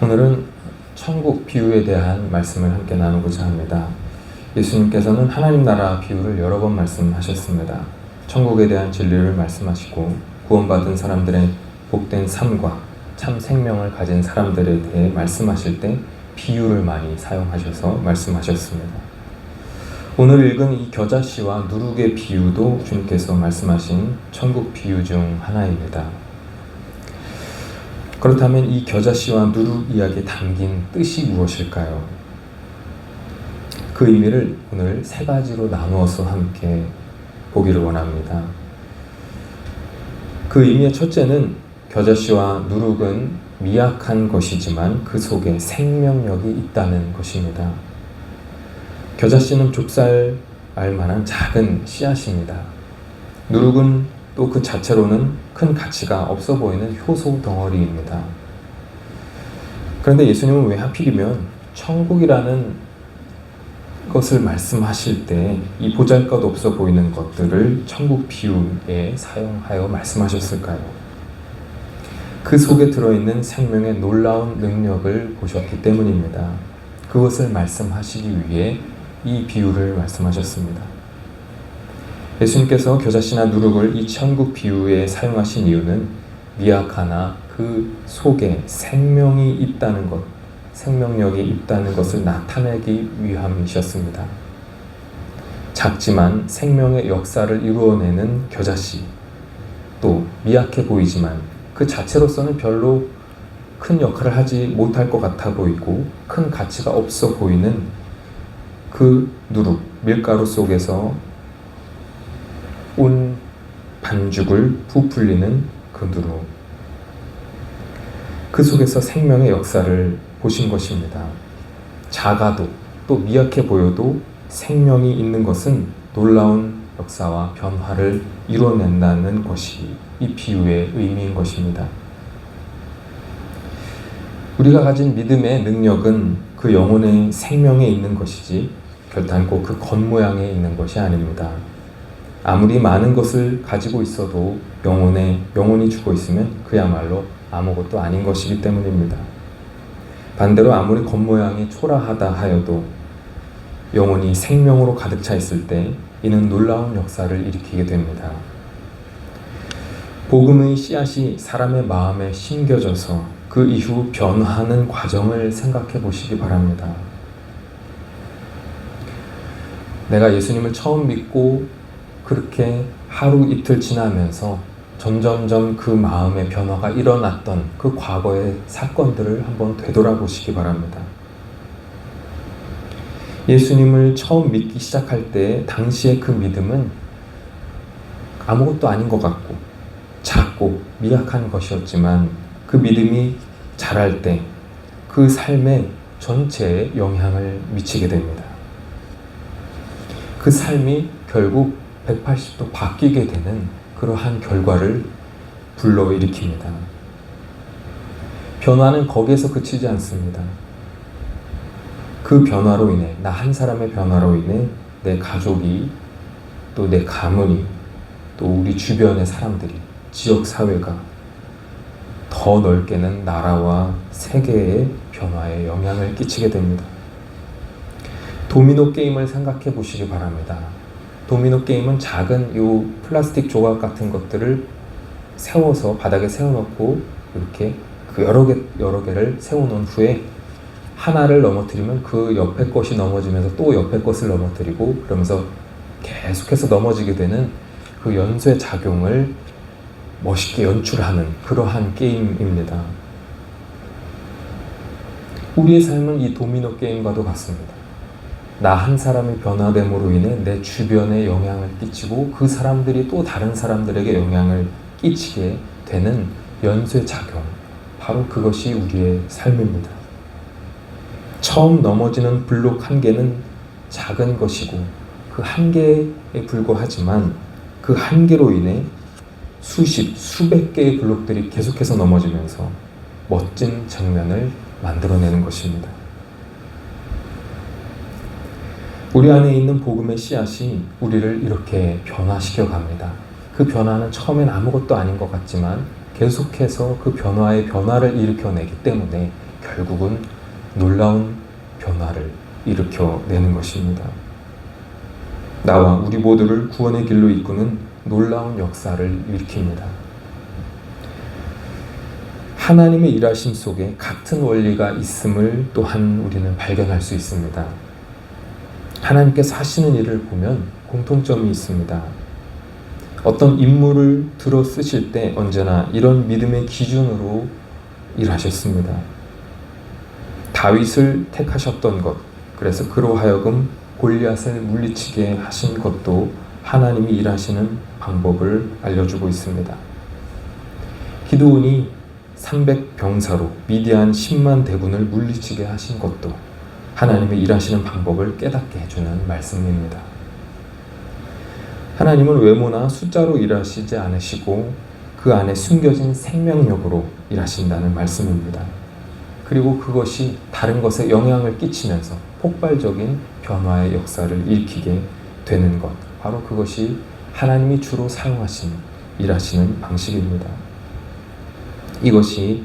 오늘은 천국 비유에 대한 말씀을 함께 나누고자 합니다. 예수님께서는 하나님 나라 비유를 여러 번 말씀하셨습니다. 천국에 대한 진리를 말씀하시고 구원받은 사람들의 복된 삶과 참 생명을 가진 사람들에 대해 말씀하실 때 비유를 많이 사용하셔서 말씀하셨습니다. 오늘 읽은 이 겨자씨와 누룩의 비유도 주님께서 말씀하신 천국 비유 중 하나입니다. 그렇다면 이 겨자씨와 누룩 이야기에 담긴 뜻이 무엇일까요? 그 의미를 오늘 세 가지로 나누어서 함께 보기를 원합니다. 그 의미의 첫째는 겨자씨와 누룩은 미약한 것이지만 그 속에 생명력이 있다는 것입니다. 겨자씨는 좁쌀 알만한 작은 씨앗입니다. 누룩은 또 그 자체로는 큰 가치가 없어 보이는 효소 덩어리입니다. 그런데 예수님은 왜 하필이면 천국이라는 것을 말씀하실 때 이 보잘것 없어 보이는 것들을 천국 비유에 사용하여 말씀하셨을까요? 그 속에 들어있는 생명의 놀라운 능력을 보셨기 때문입니다. 그것을 말씀하시기 위해 이 비유를 말씀하셨습니다. 예수님께서 겨자씨나 누룩을 이 천국 비유에 사용하신 이유는 미약하나 그 속에 생명이 있다는 것, 생명력이 있다는 것을 나타내기 위함이셨습니다. 작지만 생명의 역사를 이루어내는 겨자씨, 또 미약해 보이지만 그 자체로서는 별로 큰 역할을 하지 못할 것 같아 보이고 큰 가치가 없어 보이는 그 누룩, 밀가루 속에서 온 반죽을 부풀리는 그 누룩, 그 속에서 생명의 역사를 보신 것입니다. 작아도 또 미약해 보여도 생명이 있는 것은 놀라운 역사와 변화를 이뤄낸다는 것이 이 비유의 의미인 것입니다. 우리가 가진 믿음의 능력은 그 영혼의 생명에 있는 것이지 결단코 그 겉모양에 있는 것이 아닙니다. 아무리 많은 것을 가지고 있어도 영혼이 죽어 있으면 그야말로 아무것도 아닌 것이기 때문입니다. 반대로 아무리 겉모양이 초라하다 하여도 영혼이 생명으로 가득 차 있을 때 이는 놀라운 역사를 일으키게 됩니다. 복음의 씨앗이 사람의 마음에 심겨져서 그 이후 변화하는 과정을 생각해 보시기 바랍니다. 내가 예수님을 처음 믿고 그렇게 하루 이틀 지나면서 점점점 그 마음의 변화가 일어났던 그 과거의 사건들을 한번 되돌아보시기 바랍니다. 예수님을 처음 믿기 시작할 때 당시의 그 믿음은 아무것도 아닌 것 같고 작고 미약한 것이었지만 그 믿음이 자랄 때 그 삶의 전체에 영향을 미치게 됩니다. 그 삶이 결국 180도 바뀌게 되는 그러한 결과를 불러일으킵니다. 변화는 거기에서 그치지 않습니다. 그 변화로 인해, 나 한 사람의 변화로 인해 내 가족이, 또 내 가문이, 또 우리 주변의 사람들이, 지역 사회가 더 넓게는 나라와 세계의 변화에 영향을 끼치게 됩니다. 도미노 게임을 생각해 보시기 바랍니다. 도미노 게임은 작은 요 플라스틱 조각 같은 것들을 세워서 바닥에 세워놓고 이렇게 그 여러 개를 세워놓은 후에 하나를 넘어뜨리면 그 옆에 것이 넘어지면서 또 옆에 것을 넘어뜨리고 그러면서 계속해서 넘어지게 되는 그 연쇄 작용을 멋있게 연출하는 그러한 게임입니다. 우리의 삶은 이 도미노 게임과도 같습니다. 나 한 사람의 변화됨으로 인해 내 주변에 영향을 끼치고 그 사람들이 또 다른 사람들에게 영향을 끼치게 되는 연쇄작용, 바로 그것이 우리의 삶입니다. 처음 넘어지는 블록 한 개는 작은 것이고 그 한 개에 불과하지만 그 한 개로 인해 수백 개의 블록들이 계속해서 넘어지면서 멋진 장면을 만들어내는 것입니다. 우리 안에 있는 복음의 씨앗이 우리를 이렇게 변화시켜 갑니다. 그 변화는 처음엔 아무것도 아닌 것 같지만 계속해서 그 변화의 변화를 일으켜내기 때문에 결국은 놀라운 변화를 일으켜내는 것입니다. 나와 우리 모두를 구원의 길로 이끄는 놀라운 역사를 일으킵니다. 하나님의 일하심 속에 같은 원리가 있음을 또한 우리는 발견할 수 있습니다. 하나님께서 하시는 일을 보면 공통점이 있습니다. 어떤 인물을 들어 쓰실 때 언제나 이런 믿음의 기준으로 일하셨습니다. 다윗을 택하셨던 것, 그래서 그로 하여금 골리앗을 물리치게 하신 것도 하나님이 일하시는 방법을 알려주고 있습니다. 기드온이 300병사로 미디안 10만 대군을 물리치게 하신 것도 하나님의 일하시는 방법을 깨닫게 해주는 말씀입니다. 하나님은 외모나 숫자로 일하시지 않으시고 그 안에 숨겨진 생명력으로 일하신다는 말씀입니다. 그리고 그것이 다른 것에 영향을 끼치면서 폭발적인 변화의 역사를 일으키게 되는 것, 바로 그것이 하나님이 주로 사용하신 일하시는 방식입니다. 이것이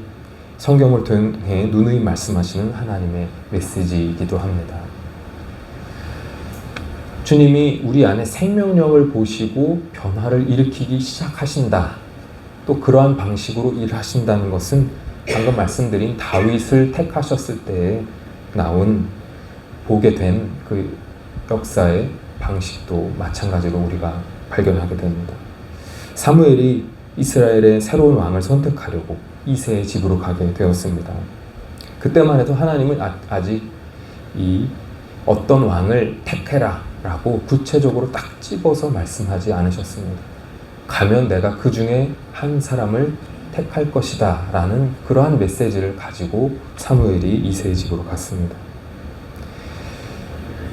성경을 통해 누누이 말씀하시는 하나님의 메시지이기도 합니다. 주님이 우리 안에 생명력을 보시고 변화를 일으키기 시작하신다. 또 그러한 방식으로 일하신다는 것은 방금 말씀드린 다윗을 택하셨을 때에 나온 보게 된 그 역사의 방식도 마찬가지로 우리가 발견하게 됩니다. 사무엘이 이스라엘의 새로운 왕을 선택하려고 이새의 집으로 가게 되었습니다. 그때만 해도 하나님은 아직 이 어떤 왕을 택해라 라고 구체적으로 딱 집어서 말씀하지 않으셨습니다. 가면 내가 그 중에 한 사람을 택할 것이다 라는 그러한 메시지를 가지고 사무엘이 이새의 집으로 갔습니다.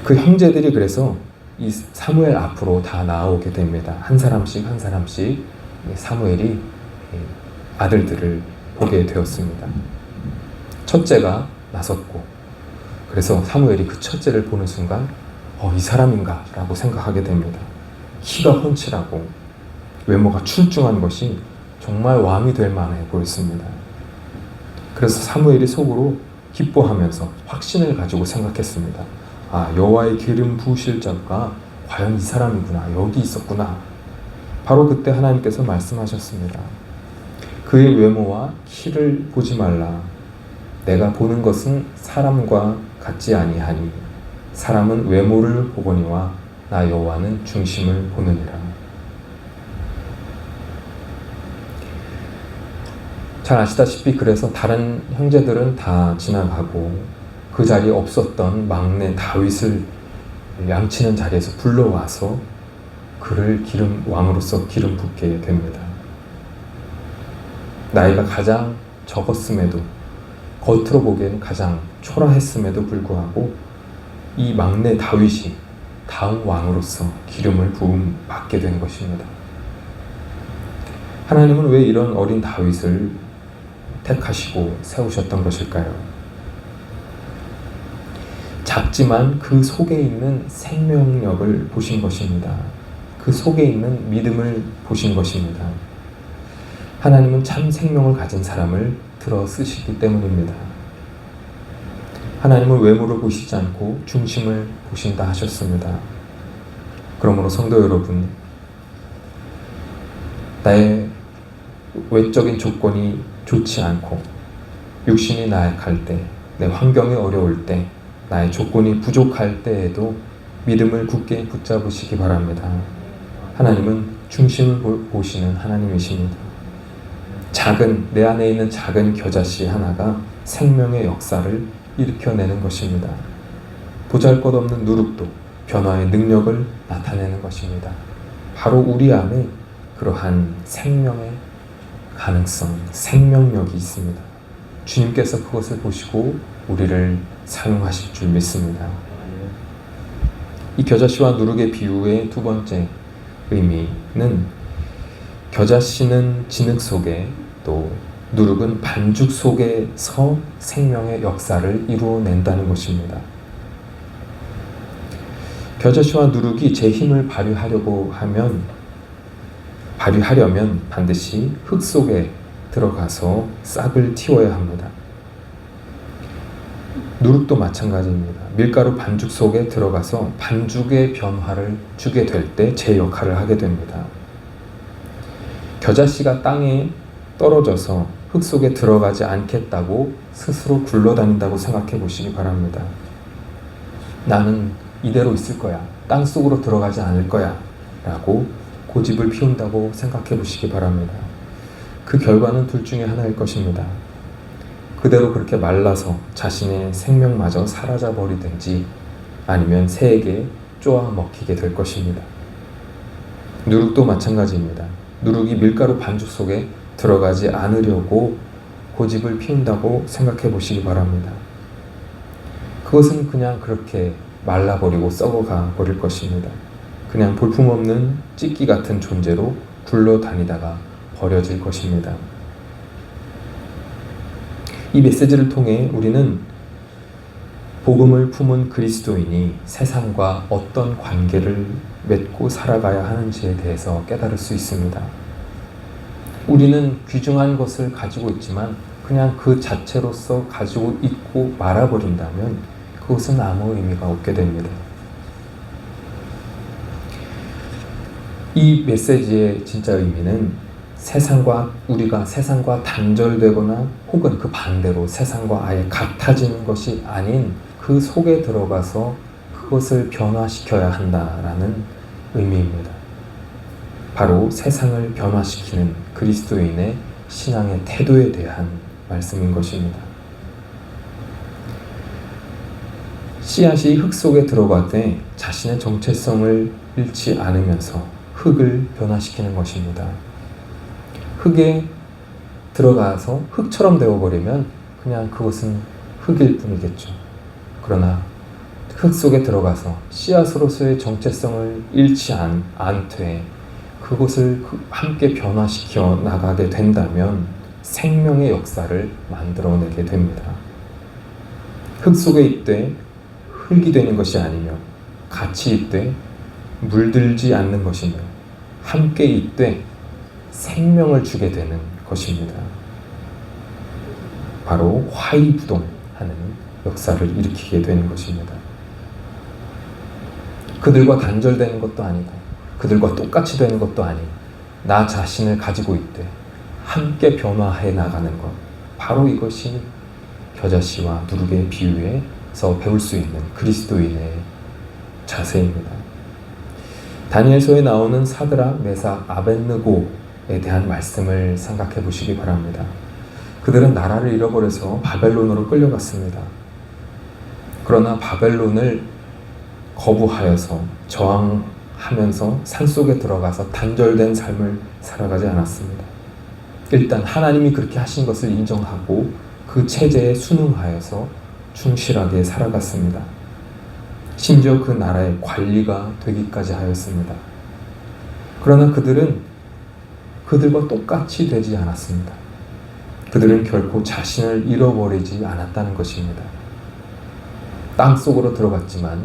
그 형제들이 그래서 이 사무엘 앞으로 다 나오게 됩니다. 한 사람씩 한 사람씩 사무엘이 아들들을 보게 되었습니다. 첫째가 나섰고, 그래서 사무엘이 그 첫째를 보는 순간 이 사람인가? 라고 생각하게 됩니다. 키가 훤칠하고 외모가 출중한 것이 정말 왕이 될 만해 보였습니다. 그래서 사무엘이 속으로 기뻐하면서 확신을 가지고 생각했습니다. 여호와의 기름 부으실 자가 과연 이 사람이구나, 여기 있었구나. 바로 그때 하나님께서 말씀하셨습니다. 그의 외모와 키를 보지 말라. 내가 보는 것은 사람과 같지 아니하니 사람은 외모를 보거니와 나 여호와는 중심을 보느니라. 잘 아시다시피 그래서 다른 형제들은 다 지나가고 그 자리에 없었던 막내 다윗을 양치는 자리에서 불러와서 그를 왕으로서 기름 붓게 됩니다. 나이가 가장 적었음에도, 겉으로 보기에는 가장 초라했음에도 불구하고 이 막내 다윗이 다음 왕으로서 기름을 부음 받게 된 것입니다. 하나님은 왜 이런 어린 다윗을 택하시고 세우셨던 것일까요? 작지만 그 속에 있는 생명력을 보신 것입니다. 그 속에 있는 믿음을 보신 것입니다. 하나님은 참 생명을 가진 사람을 들어 쓰시기 때문입니다. 하나님은 외모를 보시지 않고 중심을 보신다 하셨습니다. 그러므로 성도 여러분, 나의 외적인 조건이 좋지 않고 육신이 나약할 때, 내 환경이 어려울 때, 나의 조건이 부족할 때에도 믿음을 굳게 붙잡으시기 바랍니다. 하나님은 중심을 보시는 하나님이십니다. 내 안에 있는 작은 겨자씨 하나가 생명의 역사를 일으켜내는 것입니다. 보잘것없는 누룩도 변화의 능력을 나타내는 것입니다. 바로 우리 안에 그러한 생명의 가능성, 생명력이 있습니다. 주님께서 그것을 보시고 우리를 사용하실 줄 믿습니다. 이 겨자씨와 누룩의 비유의 두 번째 의미는 겨자씨는 진흙 속에, 또 누룩은 반죽 속에서 생명의 역사를 이루어낸다는 것입니다. 겨자씨와 누룩이 제 힘을 발휘하려면 반드시 흙 속에 들어가서 싹을 틔워야 합니다. 누룩도 마찬가지입니다. 밀가루 반죽 속에 들어가서 반죽의 변화를 주게 될 때 제 역할을 하게 됩니다. 겨자씨가 땅에 떨어져서 흙 속에 들어가지 않겠다고 스스로 굴러다닌다고 생각해 보시기 바랍니다. 나는 이대로 있을 거야. 땅 속으로 들어가지 않을 거야. 라고 고집을 피운다고 생각해 보시기 바랍니다. 그 결과는 둘 중에 하나일 것입니다. 그대로 그렇게 말라서 자신의 생명마저 사라져 버리든지 아니면 새에게 쪼아 먹히게 될 것입니다. 누룩도 마찬가지입니다. 누룩이 밀가루 반죽 속에 들어가지 않으려고 고집을 피운다고 생각해 보시기 바랍니다. 그것은 그냥 그렇게 말라버리고 썩어가 버릴 것입니다. 그냥 볼품없는 찢기 같은 존재로 굴러다니다가 버려질 것입니다. 이 메시지를 통해 우리는 복음을 품은 그리스도인이 세상과 어떤 관계를 맺고 살아가야 하는지에 대해서 깨달을 수 있습니다. 우리는 귀중한 것을 가지고 있지만 그냥 그 자체로서 가지고 있고 말아버린다면 그것은 아무 의미가 없게 됩니다. 이 메시지의 진짜 의미는 우리가 세상과 단절되거나 혹은 그 반대로 세상과 아예 같아지는 것이 아닌 그 속에 들어가서 그것을 변화시켜야 한다라는 의미입니다. 바로 세상을 변화시키는 그리스도인의 신앙의 태도에 대한 말씀인 것입니다. 씨앗이 흙 속에 들어갈 때 자신의 정체성을 잃지 않으면서 흙을 변화시키는 것입니다. 흙에 들어가서 흙처럼 되어버리면 그냥 그것은 흙일 뿐이겠죠. 그러나 흙 속에 들어가서 씨앗으로서의 정체성을 잃지 않되 그것을 함께 변화시켜 나가게 된다면 생명의 역사를 만들어내게 됩니다. 흙 속에 있되 흙이 되는 것이 아니며 같이 있되 물들지 않는 것이며 함께 있되 생명을 주게 되는 것입니다. 바로 화이부동하는 역사를 일으키게 되는 것입니다. 그들과 단절되는 것도 아니고 그들과 똑같이 되는 것도 아니고 나 자신을 가지고 있되 함께 변화해 나가는 것, 바로 이것이 겨자씨와 누룩의 비유에서 배울 수 있는 그리스도인의 자세입니다. 다니엘서에 나오는 사드락, 메삭, 아벳느고에 대한 말씀을 생각해 보시기 바랍니다. 그들은 나라를 잃어버려서 바벨론으로 끌려갔습니다. 그러나 바벨론을 거부하여서 저항하면서 산속에 들어가서 단절된 삶을 살아가지 않았습니다. 일단 하나님이 그렇게 하신 것을 인정하고 그 체제에 순응하여서 충실하게 살아갔습니다. 심지어 그 나라의 관리가 되기까지 하였습니다. 그러나 그들은 그들과 똑같이 되지 않았습니다. 그들은 결코 자신을 잃어버리지 않았다는 것입니다. 땅속으로 들어갔지만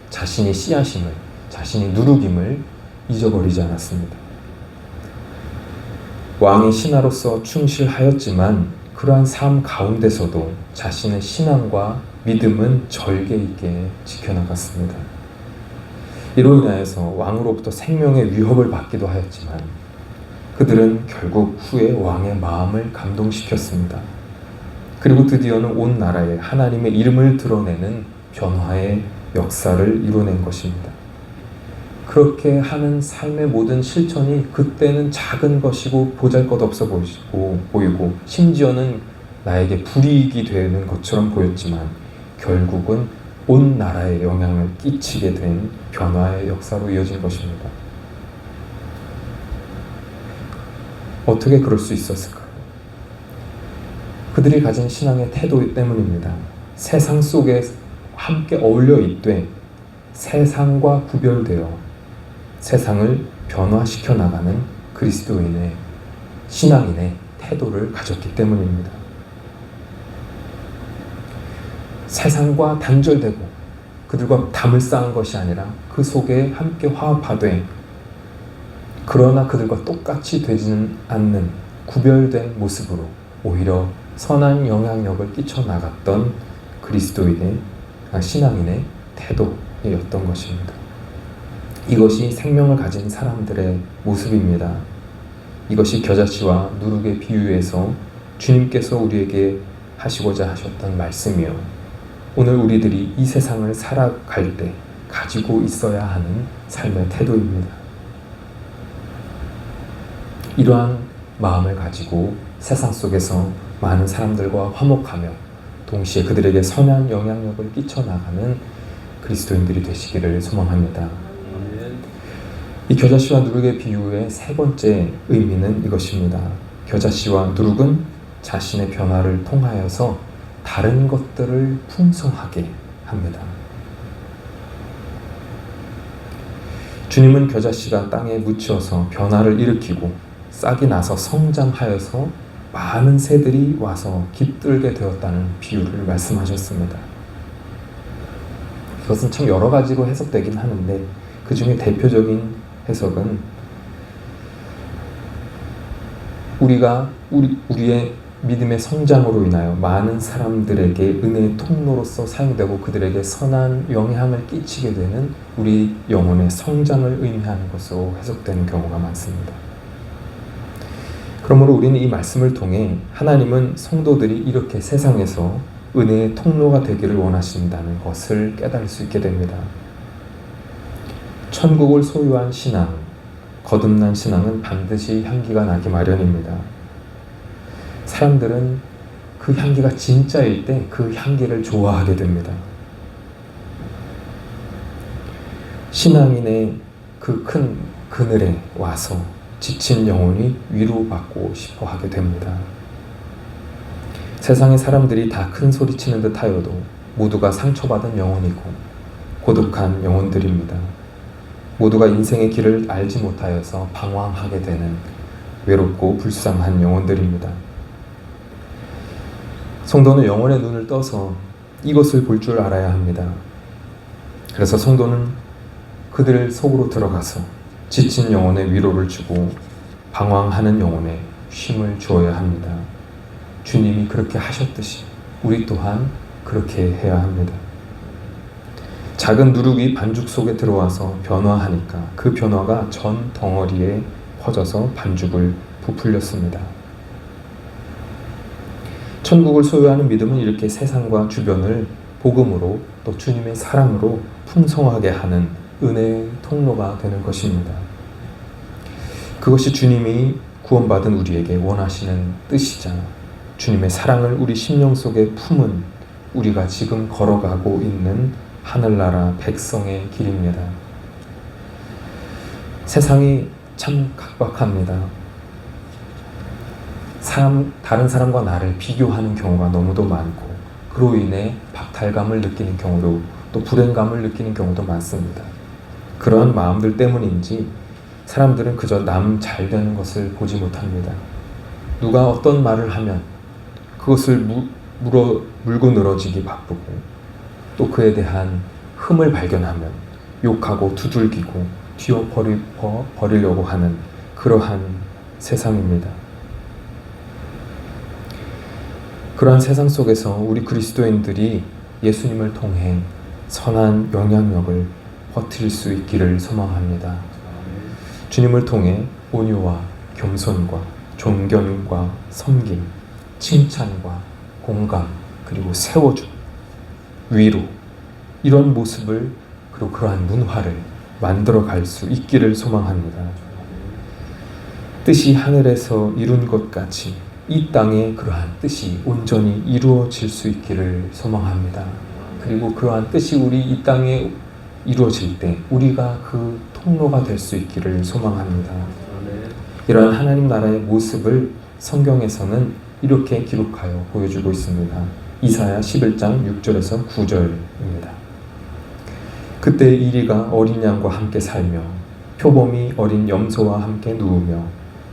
자신이 씨앗임을, 자신이 누룩임을 잊어버리지 않았습니다. 왕의 신하로서 충실하였지만 그러한 삶 가운데서도 자신의 신앙과 믿음은 절개 있게 지켜나갔습니다. 이로 인하여서 왕으로부터 생명의 위협을 받기도 하였지만 그들은 결국 후에 왕의 마음을 감동시켰습니다. 그리고 드디어는 온 나라에 하나님의 이름을 드러내는 변화의 역사를 이뤄낸 것입니다. 그렇게 하는 삶의 모든 실천이 그때는 작은 것이고 보잘것없어 보이고 심지어는 나에게 불이익이 되는 것처럼 보였지만 결국은 온 나라에 영향을 끼치게 된 변화의 역사로 이어진 것입니다. 어떻게 그럴 수 있었을까요? 그들이 가진 신앙의 태도 때문입니다. 세상 속에 함께 어울려 있되 세상과 구별되어 세상을 변화시켜 나가는 그리스도인의 신앙인의 태도를 가졌기 때문입니다. 세상과 단절되고 그들과 담을 쌓은 것이 아니라 그 속에 함께 화합하되 그러나 그들과 똑같이 되지는 않는 구별된 모습으로 오히려 선한 영향력을 끼쳐나갔던 그리스도인의 신앙인의 태도였던 것입니다. 이것이 생명을 가진 사람들의 모습입니다. 이것이 겨자씨와 누룩의 비유에서 주님께서 우리에게 하시고자 하셨던 말씀이요, 오늘 우리들이 이 세상을 살아갈 때 가지고 있어야 하는 삶의 태도입니다. 이러한 마음을 가지고 세상 속에서 많은 사람들과 화목하며 동시에 그들에게 선한 영향력을 끼쳐나가는 그리스도인들이 되시기를 소망합니다. 이 겨자씨와 누룩의 비유의 세 번째 의미는 이것입니다. 겨자씨와 누룩은 자신의 변화를 통하여서 다른 것들을 풍성하게 합니다. 주님은 겨자씨가 땅에 묻혀서 변화를 일으키고 싹이 나서 성장하여서 많은 새들이 와서 깃들게 되었다는 비유를 말씀하셨습니다. 이것은 참 여러 가지로 해석되긴 하는데 그 중에 대표적인 해석은 우리의 믿음의 성장으로 인하여 많은 사람들에게 은혜의 통로로서 사용되고 그들에게 선한 영향을 끼치게 되는 우리 영혼의 성장을 의미하는 것으로 해석되는 경우가 많습니다. 그러므로 우리는 이 말씀을 통해 하나님은 성도들이 이렇게 세상에서 은혜의 통로가 되기를 원하신다는 것을 깨달을 수 있게 됩니다. 천국을 소유한 신앙, 거듭난 신앙은 반드시 향기가 나기 마련입니다. 사람들은 그 향기가 진짜일 때 그 향기를 좋아하게 됩니다. 신앙인의 그 큰 그늘에 와서 지친 영혼이 위로받고 싶어 하게 됩니다. 세상의 사람들이 다 큰 소리치는 듯 하여도 모두가 상처받은 영혼이고 고독한 영혼들입니다. 모두가 인생의 길을 알지 못하여서 방황하게 되는 외롭고 불쌍한 영혼들입니다. 성도는 영혼의 눈을 떠서 이것을 볼 줄 알아야 합니다. 그래서 성도는 그들 속으로 들어가서 지친 영혼의 위로를 주고 방황하는 영혼에 쉼을 주어야 합니다. 주님이 그렇게 하셨듯이 우리 또한 그렇게 해야 합니다. 작은 누룩이 반죽 속에 들어와서 변화하니까 그 변화가 전 덩어리에 퍼져서 반죽을 부풀렸습니다. 천국을 소유하는 믿음은 이렇게 세상과 주변을 복음으로 또 주님의 사랑으로 풍성하게 하는 은혜의 통로가 되는 것입니다. 그것이 주님이 구원받은 우리에게 원하시는 뜻이자 주님의 사랑을 우리 심령 속에 품은 우리가 지금 걸어가고 있는 하늘나라 백성의 길입니다. 세상이 참 각박합니다. 다른 사람과 나를 비교하는 경우가 너무도 많고 그로 인해 박탈감을 느끼는 경우도 또 불행감을 느끼는 경우도 많습니다. 그러한 마음들 때문인지 사람들은 그저 남 잘 되는 것을 보지 못합니다. 누가 어떤 말을 하면 그것을 물고 늘어지기 바쁘고 또 그에 대한 흠을 발견하면 욕하고 두들기고 뒤엎어버리려고 하는 그러한 세상입니다. 그러한 세상 속에서 우리 그리스도인들이 예수님을 통해 선한 영향력을 퍼뜨릴 수 있기를 소망합니다. 주님을 통해 온유와 겸손과 존경과 섬김, 칭찬과 공감, 그리고 세워줌, 위로, 이런 모습을 그리고 그러한 문화를 만들어 갈 수 있기를 소망합니다. 뜻이 하늘에서 이룬 것 같이 이 땅에 그러한 뜻이 온전히 이루어질 수 있기를 소망합니다. 그리고 그러한 뜻이 우리 이 땅에 이루어질 때 우리가 그 통로가 될 수 있기를 소망합니다. 이러한 하나님 나라의 모습을 성경에서는 이렇게 기록하여 보여주고 있습니다. 이사야 11장 6절에서 9절입니다. 그때 이리가 어린 양과 함께 살며 표범이 어린 염소와 함께 누우며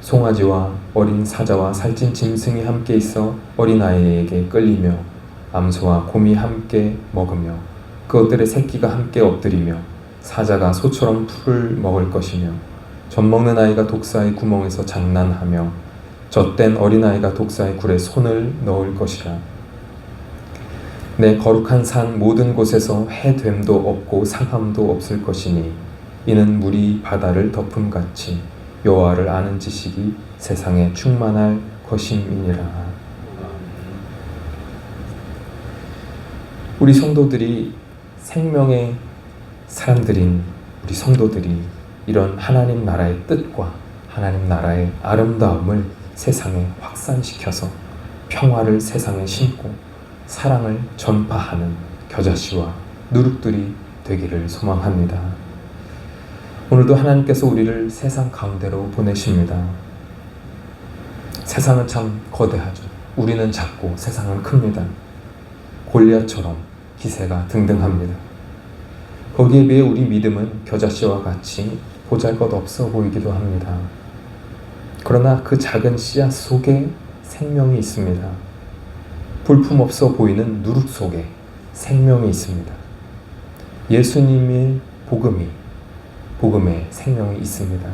송아지와 어린 사자와 살찐 짐승이 함께 있어 어린아이에게 끌리며 암소와 곰이 함께 먹으며 그것들의 새끼가 함께 엎드리며 사자가 소처럼 풀을 먹을 것이며 젖먹는 아이가 독사의 구멍에서 장난하며 젖된 어린아이가 독사의 굴에 손을 넣을 것이라. 내 거룩한 산 모든 곳에서 해됨도 없고 상함도 없을 것이니 이는 물이 바다를 덮음같이 여호와를 아는 지식이 세상에 충만할 것임이니라. 우리 성도들이 생명의 사람들인 우리 성도들이 이런 하나님 나라의 뜻과 하나님 나라의 아름다움을 세상에 확산시켜서 평화를 세상에 심고 사랑을 전파하는 겨자씨와 누룩들이 되기를 소망합니다. 오늘도 하나님께서 우리를 세상 가운데로 보내십니다. 세상은 참 거대하죠. 우리는 작고 세상은 큽니다. 골리앗처럼 기세가 등등합니다. 거기에 비해 우리 믿음은 겨자씨와 같이 보잘것없어 보이기도 합니다. 그러나 그 작은 씨앗 속에 생명이 있습니다. 볼품없어 보이는 누룩 속에 생명이 있습니다. 예수님의 복음에 생명이 있습니다.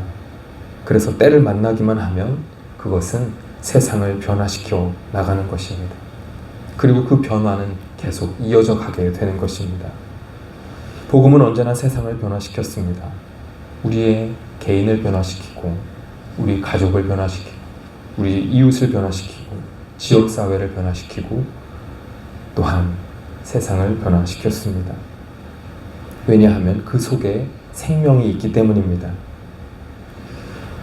그래서 때를 만나기만 하면 그것은 세상을 변화시켜 나가는 것입니다. 그리고 그 변화는 계속 이어져 가게 되는 것입니다. 복음은 언제나 세상을 변화시켰습니다. 우리의 개인을 변화시키고 우리 가족을 변화시키고 우리 이웃을 변화시키고 지역사회를 변화시키고 또한 세상을 변화시켰습니다. 왜냐하면 그 속에 생명이 있기 때문입니다.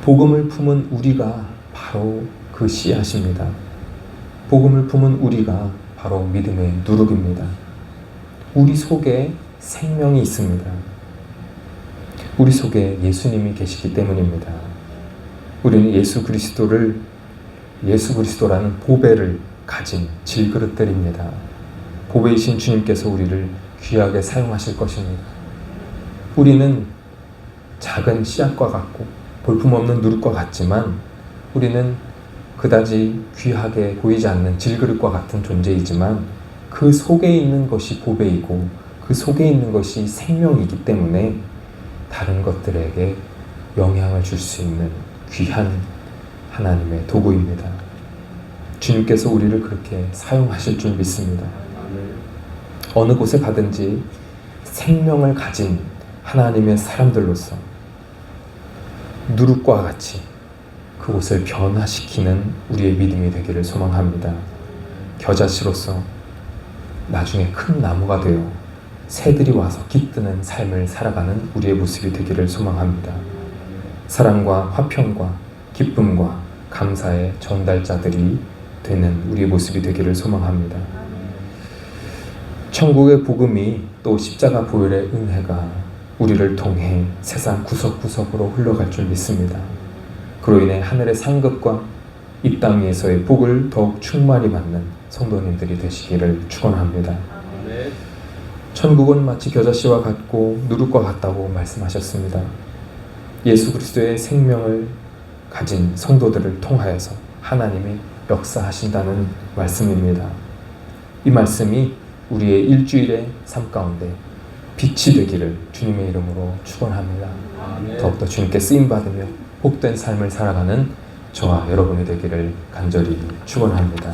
복음을 품은 우리가 바로 그 씨앗입니다. 복음을 품은 우리가 바로 믿음의 누룩입니다. 우리 속에 생명이 있습니다. 우리 속에 예수님이 계시기 때문입니다. 우리는 예수 그리스도라는 보배를 가진 질그릇들입니다. 보배이신 주님께서 우리를 귀하게 사용하실 것입니다. 우리는 작은 씨앗과 같고 볼품없는 누룩과 같지만 우리는 그다지 귀하게 보이지 않는 질그릇과 같은 존재이지만 그 속에 있는 것이 보배이고 그 속에 있는 것이 생명이기 때문에 다른 것들에게 영향을 줄 수 있는 귀한 하나님의 도구입니다. 주님께서 우리를 그렇게 사용하실 줄 믿습니다. 어느 곳에 가든지 생명을 가진 하나님의 사람들로서 누룩과 같이 그곳을 변화시키는 우리의 믿음이 되기를 소망합니다. 겨자씨로서 나중에 큰 나무가 되어 새들이 와서 깃드는 삶을 살아가는 우리의 모습이 되기를 소망합니다. 사랑과 화평과 기쁨과 감사의 전달자들이 되는 우리의 모습이 되기를 소망합니다. 천국의 복음이 또 십자가 보혈의 은혜가 우리를 통해 세상 구석구석으로 흘러갈 줄 믿습니다. 그로 인해 하늘의 상급과 이 땅 위에서의 복을 더욱 충만히 받는 성도님들이 되시기를 축원합니다. 천국은 마치 겨자씨와 같고 누룩과 같다고 말씀하셨습니다. 예수 그리스도의 생명을 가진 성도들을 통하여서 하나님이 역사하신다는 말씀입니다. 이 말씀이 우리의 일주일의 삶 가운데 빛이 되기를 주님의 이름으로 축원합니다. 더욱더 주님께 쓰임받으며 복된 삶을 살아가는 저와 여러분이 되기를 간절히 축원합니다.